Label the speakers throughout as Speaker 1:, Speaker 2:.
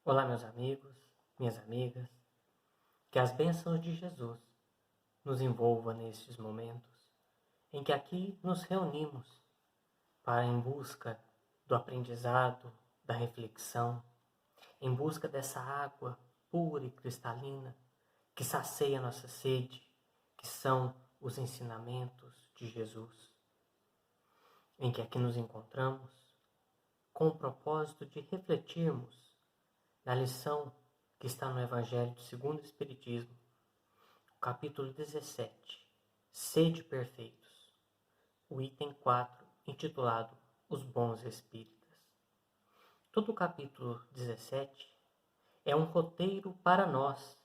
Speaker 1: Olá, meus amigos, minhas amigas, que as bênçãos de Jesus nos envolva nestes momentos em que aqui nos reunimos para em busca do aprendizado, da reflexão, em busca dessa água pura e cristalina que sacia nossa sede, que são os ensinamentos de Jesus, em que aqui nos encontramos com o propósito de refletirmos na lição que está no Evangelho segundo o Espiritismo, capítulo 17, Sede Perfeitos, o item 4, intitulado Os Bons Espíritas. Todo o capítulo 17 é um roteiro para nós,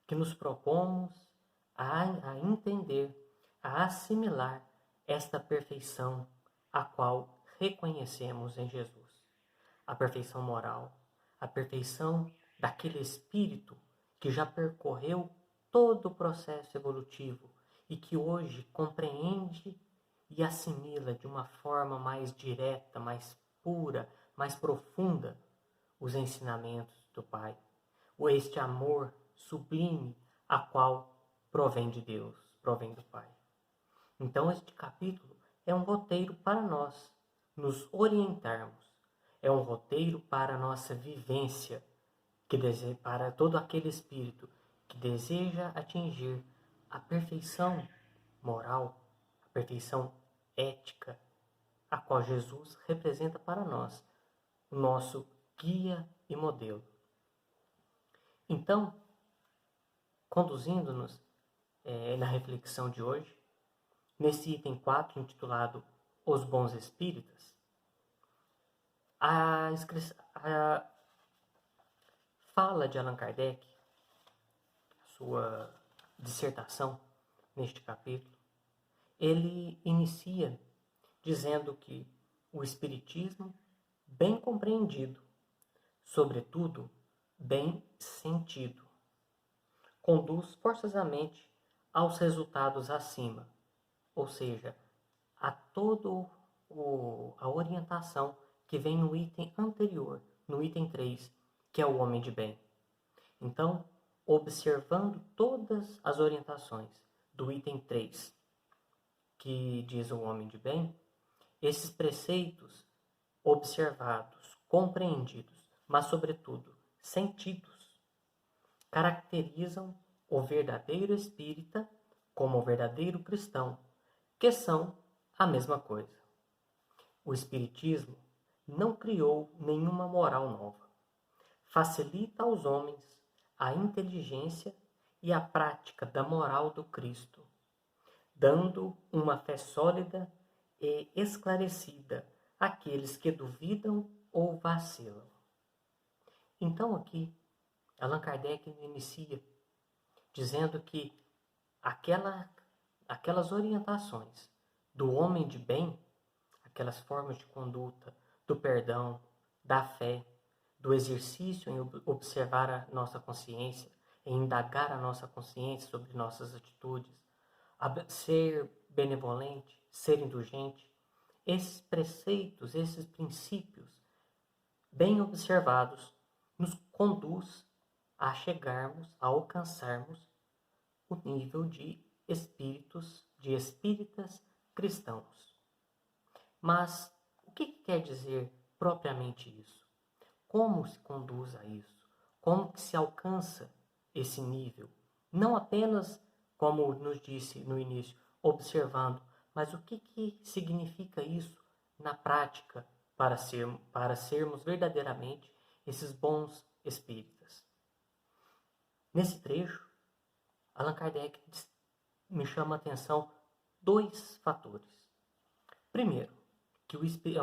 Speaker 1: que nos propomos a entender, a assimilar esta perfeição a qual reconhecemos em Jesus. A perfeição moral, a perfeição daquele espírito que já percorreu todo o processo evolutivo e que hoje compreende e assimila de uma forma mais direta, mais pura, mais profunda os ensinamentos do Pai. Ou este amor sublime a qual provém de Deus, provém do Pai. Então este capítulo é um roteiro para nós nos orientarmos. É um roteiro para a nossa vivência, para todo aquele espírito que deseja atingir a perfeição moral, a perfeição ética, a qual Jesus representa para nós, o nosso guia e modelo. Então, conduzindo-nos na reflexão de hoje, nesse item 4, intitulado Os Bons Espíritas, a fala de Allan Kardec, sua dissertação neste capítulo, ele inicia dizendo que o Espiritismo, bem compreendido, sobretudo bem sentido, conduz forçosamente aos resultados acima, ou seja, a toda a orientação que vem no item anterior, no item 3, que é o homem de bem. Então, observando todas as orientações do item 3, que diz o homem de bem, esses preceitos observados, compreendidos, mas sobretudo sentidos, caracterizam o verdadeiro espírita como o verdadeiro cristão, que são a mesma coisa. O Espiritismo não criou nenhuma moral nova. Facilita aos homens a inteligência e a prática da moral do Cristo, dando uma fé sólida e esclarecida àqueles que duvidam ou vacilam. Então aqui, Allan Kardec inicia dizendo que aquelas orientações do homem de bem, aquelas formas de conduta, do perdão, da fé, do exercício em observar a nossa consciência, em indagar a nossa consciência sobre nossas atitudes, ser benevolente, ser indulgente, esses preceitos, esses princípios, bem observados, nos conduz a chegarmos, a alcançarmos o nível de espíritos, de espíritas cristãos. Mas o que quer dizer propriamente isso? Como se conduz a isso? Como que se alcança esse nível? Não apenas, como nos disse no início, observando, mas o que significa isso na prática para sermos verdadeiramente esses bons espíritas? Nesse trecho, Allan Kardec me chama a atenção dois fatores. Primeiro,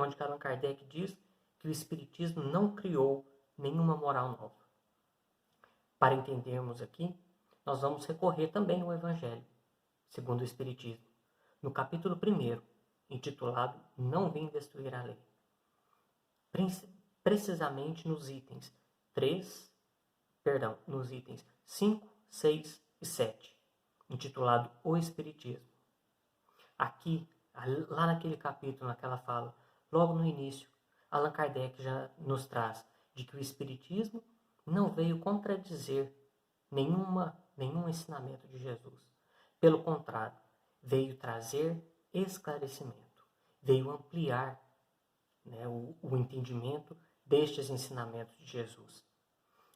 Speaker 1: onde Allan Kardec diz que o Espiritismo não criou nenhuma moral nova. Para entendermos aqui, nós vamos recorrer também ao Evangelho, segundo o Espiritismo, no capítulo 1, intitulado Não Vim Destruir a Lei. Precisamente nos itens 5, 6 e 7, intitulado O Espiritismo. Aqui, lá naquele capítulo, naquela fala, logo no início, Allan Kardec já nos traz de que o Espiritismo não veio contradizer nenhum ensinamento de Jesus. Pelo contrário, veio trazer esclarecimento, veio ampliar, né, o entendimento destes ensinamentos de Jesus.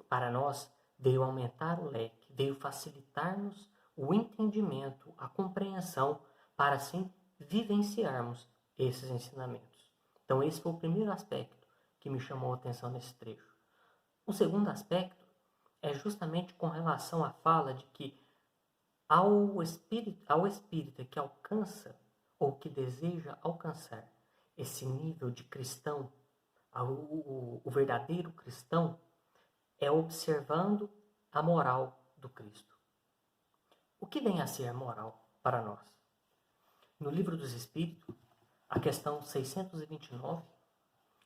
Speaker 1: Para nós, veio aumentar o leque, veio facilitar-nos o entendimento, a compreensão, para assim vivenciarmos esses ensinamentos. Então, esse foi o primeiro aspecto que me chamou a atenção nesse trecho. O segundo aspecto é justamente com relação à fala de que ao espírita que alcança ou que deseja alcançar esse nível de cristão, o verdadeiro cristão, é observando a moral do Cristo. O que vem a ser a moral para nós? No Livro dos Espíritos, a questão 629,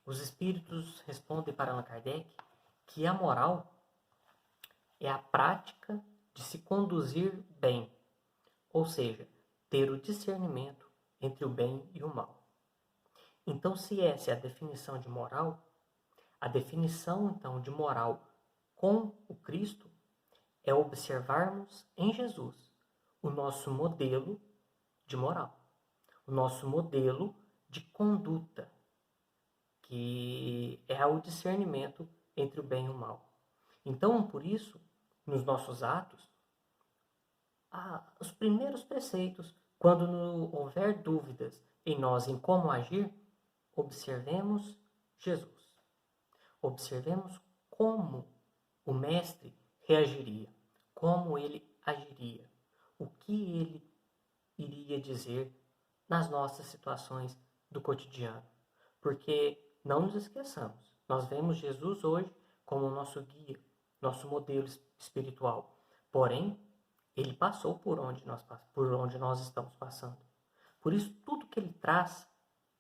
Speaker 1: os Espíritos respondem para Allan Kardec que a moral é a prática de se conduzir bem, ou seja, ter o discernimento entre o bem e o mal. Então, se essa é a definição de moral, a definição então de moral com o Cristo é observarmos em Jesus o nosso modelo de moral, o nosso modelo de conduta, que é o discernimento entre o bem e o mal. Então, por isso, nos nossos atos, os primeiros preceitos, quando houver dúvidas em nós em como agir, observemos Jesus. Observemos como o Mestre reagiria, como ele agiria, o que ele iria dizer nas nossas situações do cotidiano. Porque não nos esqueçamos, nós vemos Jesus hoje como nosso guia, nosso modelo espiritual. Porém, ele passou por onde nós estamos passando. Por isso, tudo que ele traz,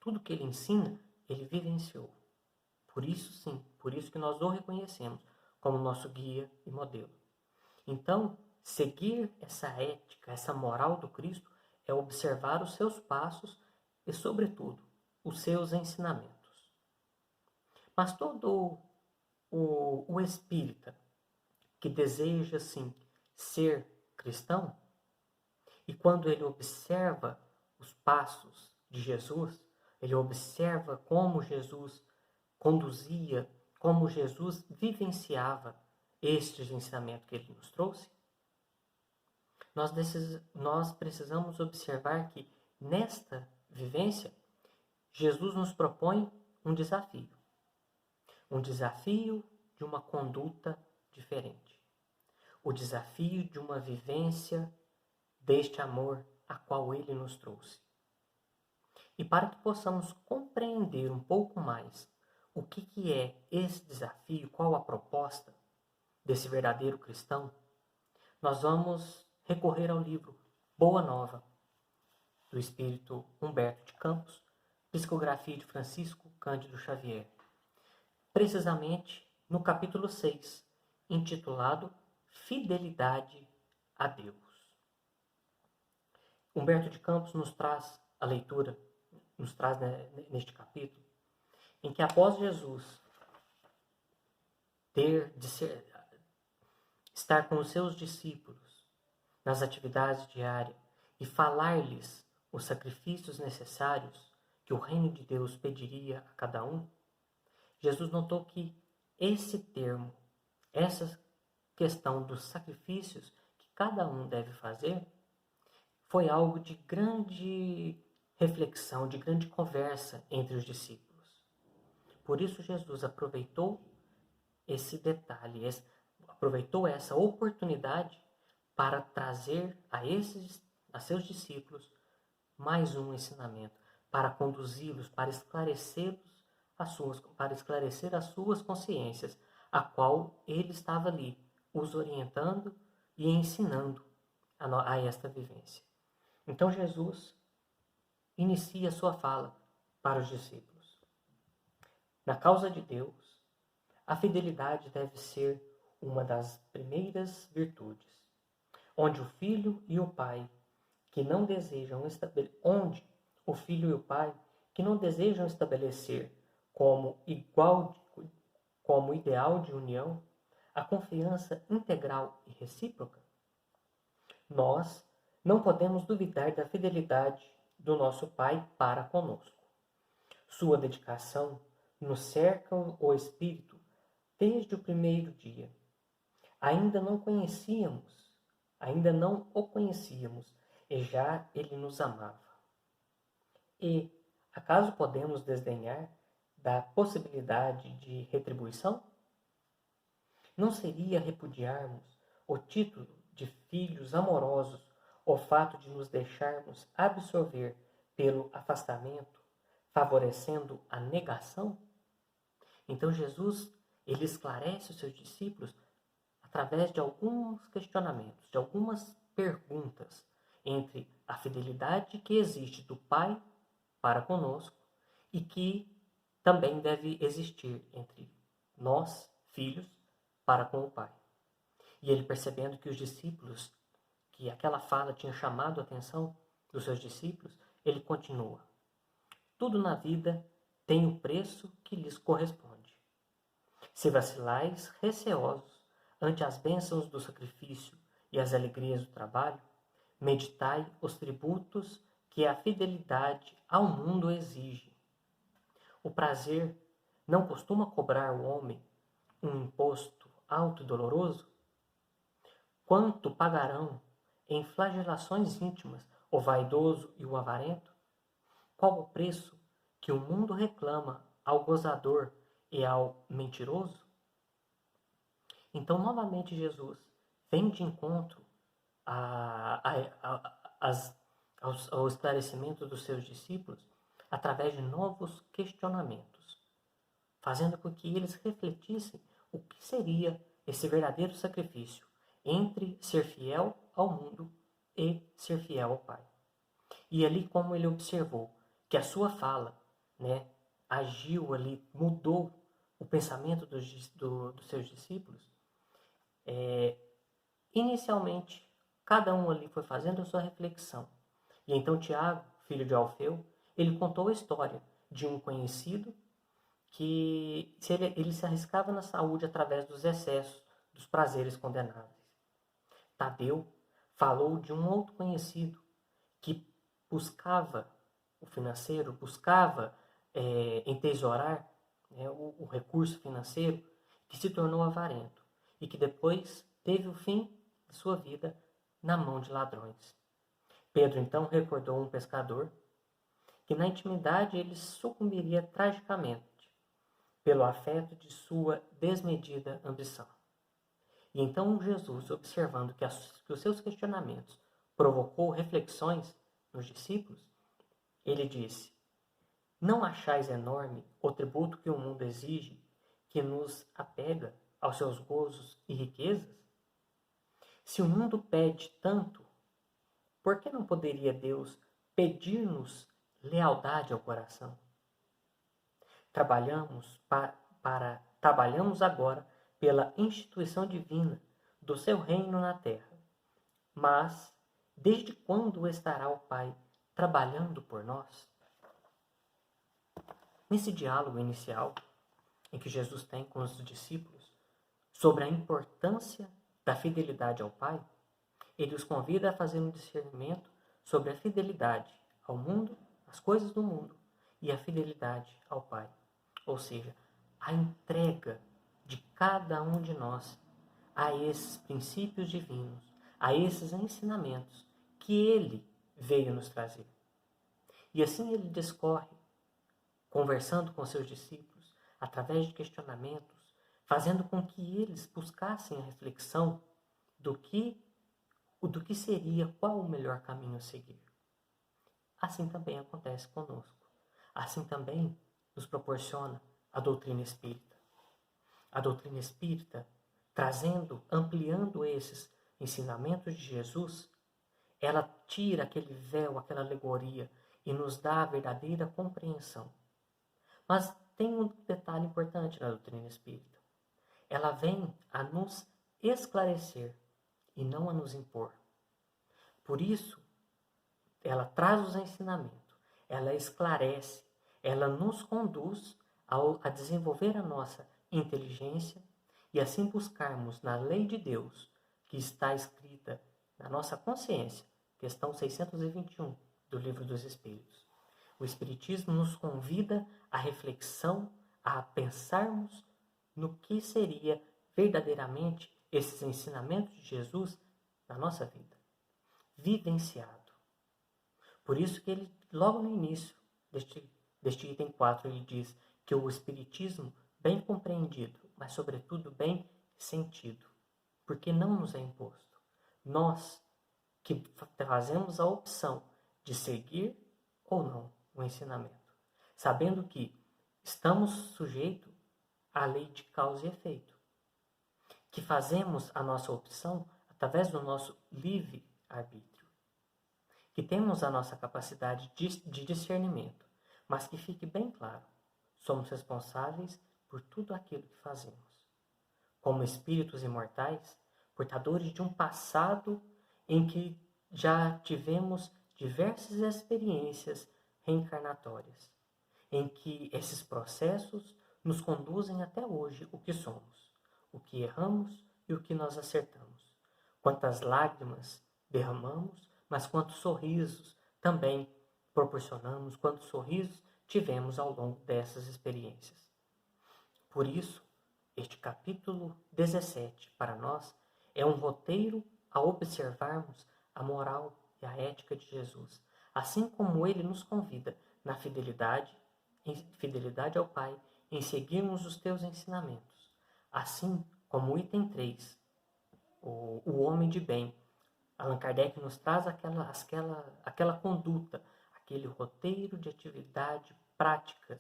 Speaker 1: tudo que ele ensina, ele vivenciou. Por isso, sim, por isso que nós o reconhecemos como nosso guia e modelo. Então, seguir essa ética, essa moral do Cristo, é observar os seus passos e, sobretudo, os seus ensinamentos. Mas todo o espírita que deseja, sim, ser cristão, e quando ele observa os passos de Jesus, ele observa como Jesus conduzia, como Jesus vivenciava estes ensinamentos que ele nos trouxe, nós precisamos observar que nesta vivência, Jesus nos propõe um desafio de uma conduta diferente, o desafio de uma vivência deste amor a qual ele nos trouxe. E para que possamos compreender um pouco mais o que é esse desafio, qual a proposta desse verdadeiro cristão, nós vamos recorrer ao livro Boa Nova, do espírito Humberto de Campos, psicografia de Francisco Cândido Xavier. Precisamente no capítulo 6, intitulado Fidelidade a Deus. Humberto de Campos nos traz a leitura, nos traz, né, neste capítulo, em que após Jesus estar com os seus discípulos nas atividades diárias e falar-lhes os sacrifícios necessários que o reino de Deus pediria a cada um, Jesus notou que esse termo, essa questão dos sacrifícios que cada um deve fazer, foi algo de grande reflexão, de grande conversa entre os discípulos. Por isso Jesus aproveitou esse detalhe, aproveitou essa oportunidade para trazer a seus discípulos mais um ensinamento, para conduzi-los, para esclarecer as suas consciências, a qual ele estava ali, os orientando e ensinando a esta vivência. Então Jesus inicia a sua fala para os discípulos. Na causa de Deus, a fidelidade deve ser uma das primeiras virtudes, onde o filho e o pai que não desejam estabelecer como ideal de união a confiança integral e recíproca? Nós não podemos duvidar da fidelidade do nosso Pai para conosco. Sua dedicação nos cerca o espírito desde o primeiro dia. Ainda não o conhecíamos, e já ele nos amava. E acaso podemos desdenhar da possibilidade de retribuição? Não seria repudiarmos o título de filhos amorosos o fato de nos deixarmos absorver pelo afastamento, favorecendo a negação? Então Jesus, ele esclarece os seus discípulos através de alguns questionamentos, de algumas perguntas entre a fidelidade que existe do Pai para conosco e que também deve existir entre nós, filhos, para com o Pai. E ele, percebendo que os discípulos, que aquela fala tinha chamado a atenção dos seus discípulos, ele continua: tudo na vida tem o preço que lhes corresponde. Se vacilais receosos ante as bênçãos do sacrifício e as alegrias do trabalho, meditai os tributos que a fidelidade ao mundo exige. O prazer não costuma cobrar o homem um imposto alto e doloroso? Quanto pagarão em flagelações íntimas o vaidoso e o avarento? Qual o preço que o mundo reclama ao gozador e ao mentiroso? Então, novamente, Jesus vem de encontro ao esclarecimento dos seus discípulos através de novos questionamentos, fazendo com que eles refletissem o que seria esse verdadeiro sacrifício entre ser fiel ao mundo e ser fiel ao Pai. E ali, como ele observou que a sua fala, agiu ali, mudou o pensamento dos seus discípulos, inicialmente, cada um ali foi fazendo a sua reflexão. E então Tiago, filho de Alfeu, ele contou a história de um conhecido que ele se arriscava na saúde através dos excessos, dos prazeres condenáveis. Tadeu falou de um outro conhecido que buscava o financeiro, buscava entesourar o recurso financeiro, que se tornou avarento e que depois teve o fim de sua vida na mão de ladrões. Pedro então recordou um pescador que na intimidade ele sucumbiria tragicamente pelo afeto de sua desmedida ambição. E então Jesus, observando que os seus questionamentos provocou reflexões nos discípulos, ele disse: não achais enorme o tributo que o mundo exige, que nos apega aos seus gozos e riquezas? Se o mundo pede tanto, por que não poderia Deus pedir-nos lealdade ao coração? Trabalhamos agora pela instituição divina do seu reino na terra. Mas desde quando estará o Pai trabalhando por nós? Nesse diálogo inicial em que Jesus tem com os discípulos sobre a importância da fidelidade ao Pai, ele os convida a fazer um discernimento sobre a fidelidade ao mundo, às coisas do mundo, e a fidelidade ao Pai. Ou seja, a entrega de cada um de nós a esses princípios divinos, a esses ensinamentos que ele veio nos trazer. E assim ele discorre, conversando com seus discípulos, através de questionamentos, fazendo com que eles buscassem a reflexão do que seria, qual o melhor caminho a seguir. Assim também acontece conosco. Assim também nos proporciona a doutrina espírita. A doutrina espírita, ampliando esses ensinamentos de Jesus, ela tira aquele véu, aquela alegoria e nos dá a verdadeira compreensão. Mas tem um detalhe importante na doutrina espírita. Ela vem a nos esclarecer e não a nos impor. Por isso, ela traz os ensinamentos, ela esclarece, ela nos conduz a desenvolver a nossa inteligência e assim buscarmos na lei de Deus, que está escrita na nossa consciência, questão 621 do Livro dos Espíritos. O Espiritismo nos convida à reflexão, a pensarmos no que seria verdadeiramente esses ensinamentos de Jesus na nossa vida, vivenciado. Por isso que ele, logo no início deste item 4, ele diz que o Espiritismo, bem compreendido, mas sobretudo bem sentido, porque não nos é imposto. Nós que fazemos a opção de seguir ou não o ensinamento, sabendo que estamos sujeitos à lei de causa e efeito, que fazemos a nossa opção através do nosso livre arbítrio, que temos a nossa capacidade de discernimento, mas que fique bem claro, somos responsáveis por tudo aquilo que fazemos. Como espíritos imortais, portadores de um passado em que já tivemos diversas experiências reencarnatórias, em que esses processos nos conduzem até hoje o que somos, o que erramos e o que nós acertamos. Quantas lágrimas derramamos, mas quantos sorrisos também proporcionamos, quantos sorrisos tivemos ao longo dessas experiências. Por isso, este capítulo 17, para nós, é um roteiro a observarmos a moral e a ética de Jesus, assim como ele nos convida na fidelidade ao Pai, em seguirmos os teus ensinamentos. Assim como o item 3, o homem de bem, Allan Kardec nos traz aquela conduta, aquele roteiro de atividade práticas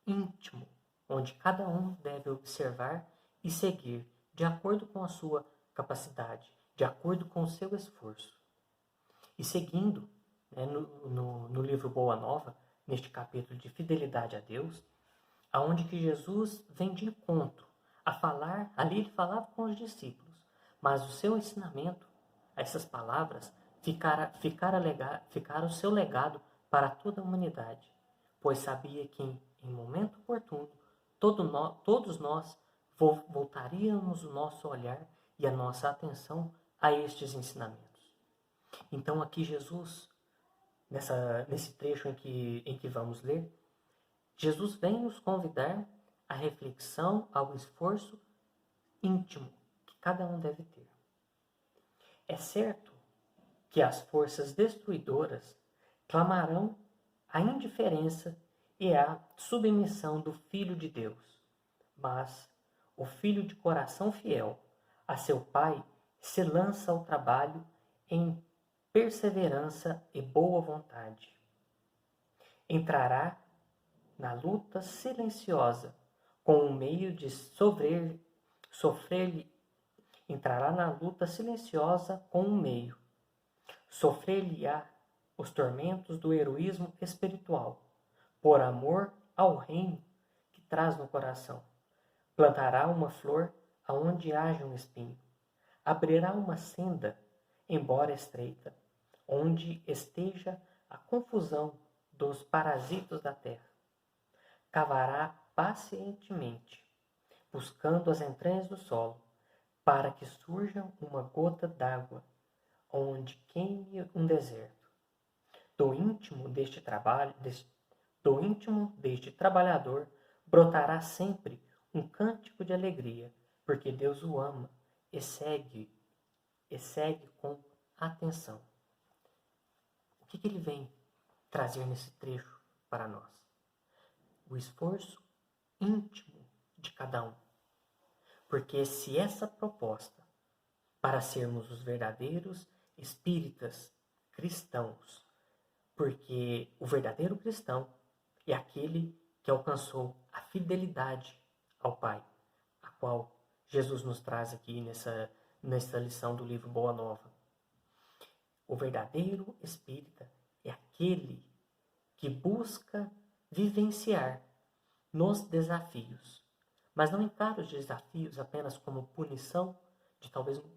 Speaker 1: íntimo, onde cada um deve observar e seguir de acordo com a sua capacidade, de acordo com o seu esforço. E seguindo, né, no livro Boa Nova, neste capítulo de fidelidade a Deus, aonde que Jesus vem de encontro a falar, ali ele falava com os discípulos, mas o seu ensinamento, essas palavras, ficaram o seu legado para toda a humanidade, pois sabia que em momento oportuno, todos nós voltaríamos o nosso olhar e a nossa atenção a estes ensinamentos. Então aqui Jesus, nesse trecho em que vamos ler, Jesus vem nos convidar à reflexão, ao esforço íntimo que cada um deve ter. É certo que as forças destruidoras clamarão a indiferença e a submissão do Filho de Deus, mas o filho de coração fiel a seu Pai se lança ao trabalho em perseverança e boa vontade. Entrará na luta silenciosa com o meio de entrará na luta silenciosa com o meio. Sofrer-lhe-á os tormentos do heroísmo espiritual, por amor ao reino que traz no coração. Plantará uma flor aonde haja um espinho. Abrirá uma senda, embora estreita, onde esteja a confusão dos parasitos da terra. Cavará pacientemente, buscando as entranhas do solo, para que surja uma gota d'água, onde queime um deserto. Do íntimo deste trabalhador, brotará sempre um cântico de alegria, porque Deus o ama e segue com atenção. O que ele vem trazer nesse trecho para nós? O esforço íntimo de cada um. Porque se essa proposta para sermos os verdadeiros espíritas cristãos, porque o verdadeiro cristão é aquele que alcançou a fidelidade ao Pai, a qual Jesus nos traz aqui nessa lição do livro Boa Nova. O verdadeiro espírita é aquele que busca vivenciar nos desafios, mas não encara os desafios apenas como punição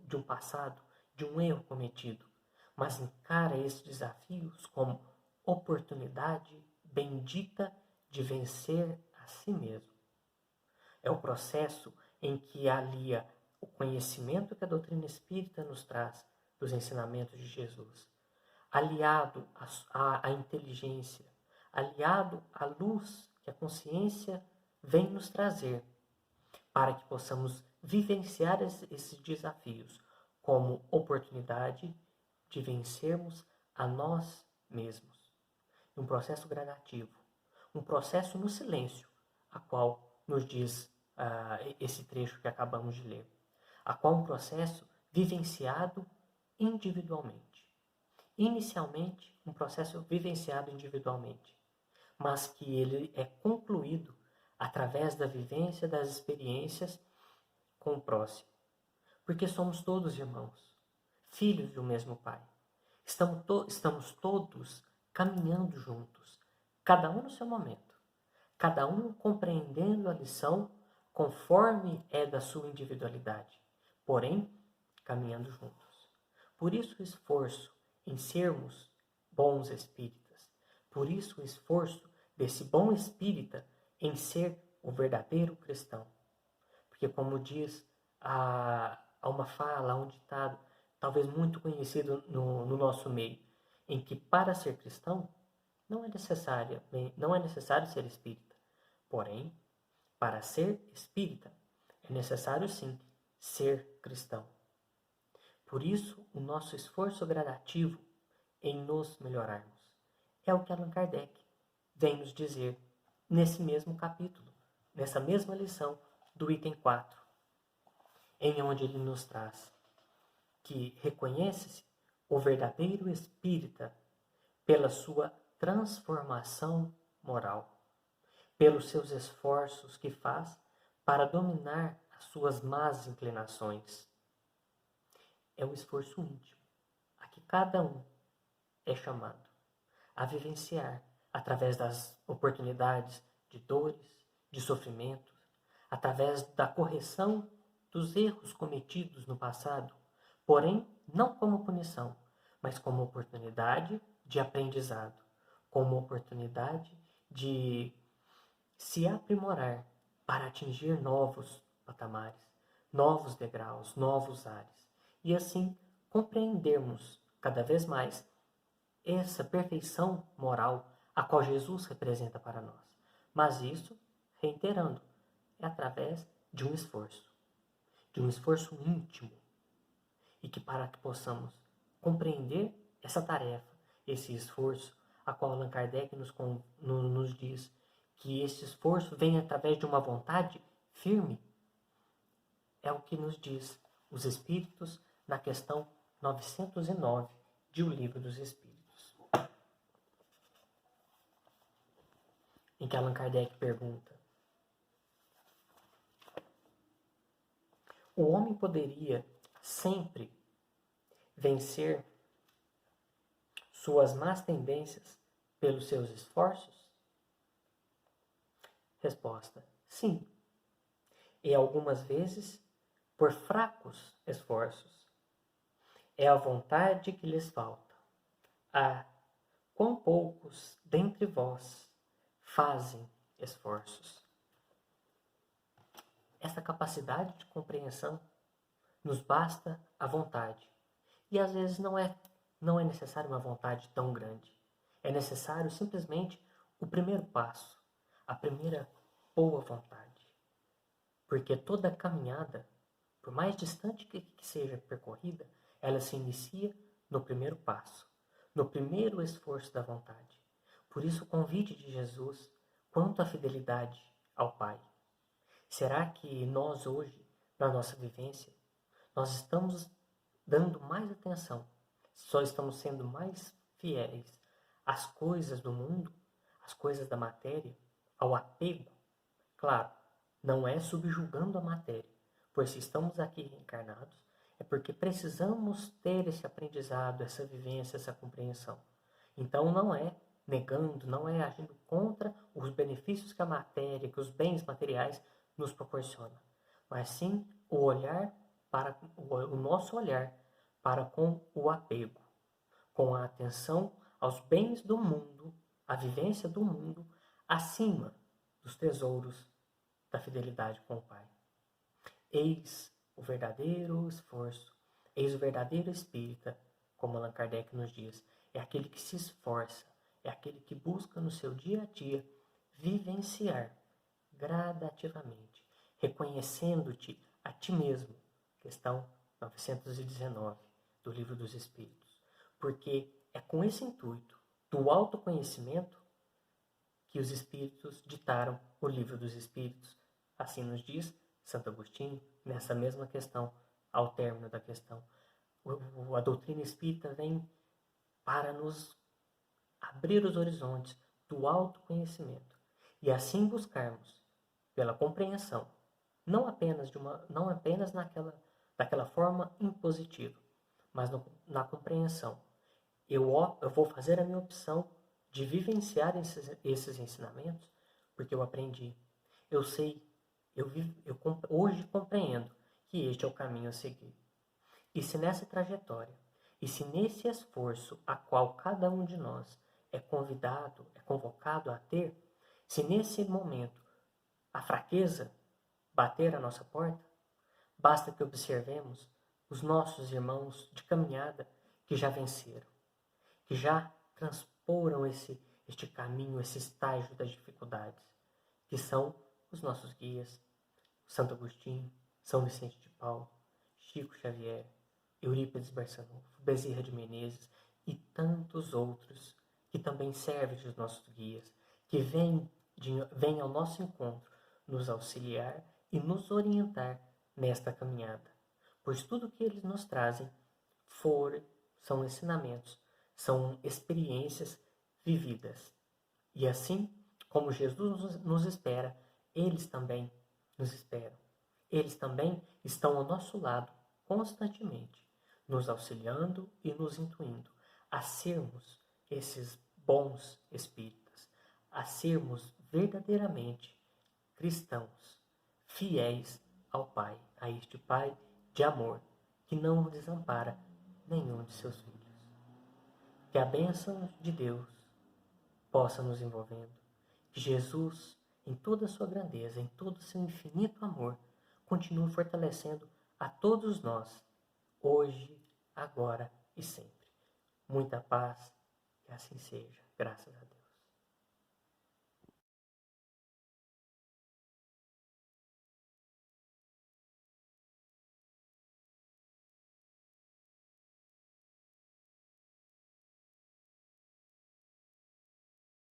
Speaker 1: de um passado, de um erro cometido, mas encara esses desafios como oportunidade bendita de vencer a si mesmo. É o processo em que alia o conhecimento que a doutrina espírita nos traz dos ensinamentos de Jesus, aliado à inteligência, aliado à luz que a consciência vem nos trazer, para que possamos vivenciar esses desafios como oportunidade de vencermos a nós mesmos. Um processo gradativo, um processo no silêncio, a qual nos diz esse trecho que acabamos de ler, a qual um processo vivenciado individualmente. Inicialmente, um processo vivenciado individualmente, mas que ele é concluído através da vivência das experiências com o próximo. Porque somos todos irmãos, filhos do mesmo Pai. Estamos todos caminhando juntos, cada um no seu momento, cada um compreendendo a lição conforme é da sua individualidade, porém caminhando juntos. Por isso o esforço em sermos bons espíritas, por isso o esforço desse bom espírita em ser o verdadeiro cristão. Porque como diz há uma fala, há um ditado, talvez muito conhecido no nosso meio, em que para ser cristão não é necessário ser espírita. Porém, para ser espírita, é necessário sim ser cristão. Por isso, o nosso esforço gradativo em nos melhorarmos é o que Allan Kardec vem nos dizer nesse mesmo capítulo, nessa mesma lição do item 4, em onde ele nos traz que reconhece-se o verdadeiro espírita pela sua transformação moral, pelos seus esforços que faz para dominar as suas más inclinações. É um esforço íntimo, a que cada um é chamado a vivenciar através das oportunidades de dores, de sofrimentos, através da correção dos erros cometidos no passado, porém não como punição, mas como oportunidade de aprendizado, como oportunidade de se aprimorar para atingir novos patamares, novos degraus, novos ares, e assim compreendermos cada vez mais essa perfeição moral a qual Jesus representa para nós. Mas isso, reiterando, é através de um esforço íntimo, e que para que possamos compreender essa tarefa, esse esforço, a qual Allan Kardec nos diz que esse esforço vem através de uma vontade firme, é o que nos diz os Espíritos na questão 909 de O Livro dos Espíritos, em que Allan Kardec pergunta: o homem poderia sempre vencer suas más tendências pelos seus esforços? Resposta: sim. E algumas vezes por fracos esforços. É a vontade que lhes falta. Ah, quão poucos dentre vós fazem esforços. Essa capacidade de compreensão nos basta a vontade. E às vezes não é necessário uma vontade tão grande. É necessário simplesmente o primeiro passo, a primeira boa vontade. Porque toda caminhada, por mais distante que seja percorrida, ela se inicia no primeiro passo, no primeiro esforço da vontade. Por isso o convite de Jesus quanto à fidelidade ao Pai. Será que nós hoje, na nossa vivência, nós estamos dando mais atenção, só estamos sendo mais fiéis às coisas do mundo, às coisas da matéria, ao apego? Claro, não é subjugando a matéria, pois se estamos aqui reencarnados, é porque precisamos ter esse aprendizado, essa vivência, essa compreensão. Então não é negando, não é agindo contra os benefícios que a matéria, que os bens materiais nos proporcionam, mas sim o nosso olhar para com o apego, com a atenção aos bens do mundo, a vivência do mundo, acima dos tesouros da fidelidade com o Pai. Eis o verdadeiro esforço, eis o verdadeiro espírita, como Allan Kardec nos diz. É aquele que se esforça, é aquele que busca no seu dia a dia vivenciar gradativamente, reconhecendo-te a ti mesmo. Questão 919 do Livro dos Espíritos. Porque é com esse intuito do autoconhecimento que os Espíritos ditaram o Livro dos Espíritos. Assim nos diz Santo Agostinho, nessa mesma questão, ao término da questão. A doutrina espírita vem para nos abrir os horizontes do autoconhecimento e assim buscarmos pela compreensão, não apenas daquela forma impositiva, mas na compreensão. Eu vou fazer a minha opção de vivenciar esses ensinamentos porque eu aprendi. Eu sei, hoje compreendo que este é o caminho a seguir. E se nessa trajetória, e se nesse esforço a qual cada um de nós é convidado, é convocado a ter, se nesse momento a fraqueza bater à nossa porta, basta que observemos os nossos irmãos de caminhada que já venceram, que já transporam este caminho, esse estágio das dificuldades, que são os nossos guias, Santo Agostinho, São Vicente de Paulo, Chico Xavier, Eurípides Barçanufo, Bezerra de Menezes e tantos outros que também servem de nossos guias, que vêm ao nosso encontro nos auxiliar e nos orientar nesta caminhada. Pois tudo que eles nos trazem são ensinamentos, são experiências vividas. E assim como Jesus nos espera, eles também nos esperam. Eles também estão ao nosso lado constantemente, nos auxiliando e nos intuindo a sermos esses bons espíritas, a sermos verdadeiramente cristãos, fiéis ao Pai, a este Pai de amor, que não desampara nenhum de seus filhos. Que a bênção de Deus possa nos envolvendo, que Jesus, em toda a sua grandeza, em todo o seu infinito amor, continue fortalecendo a todos nós, hoje, agora e sempre. Muita paz, que assim seja, graças a Deus.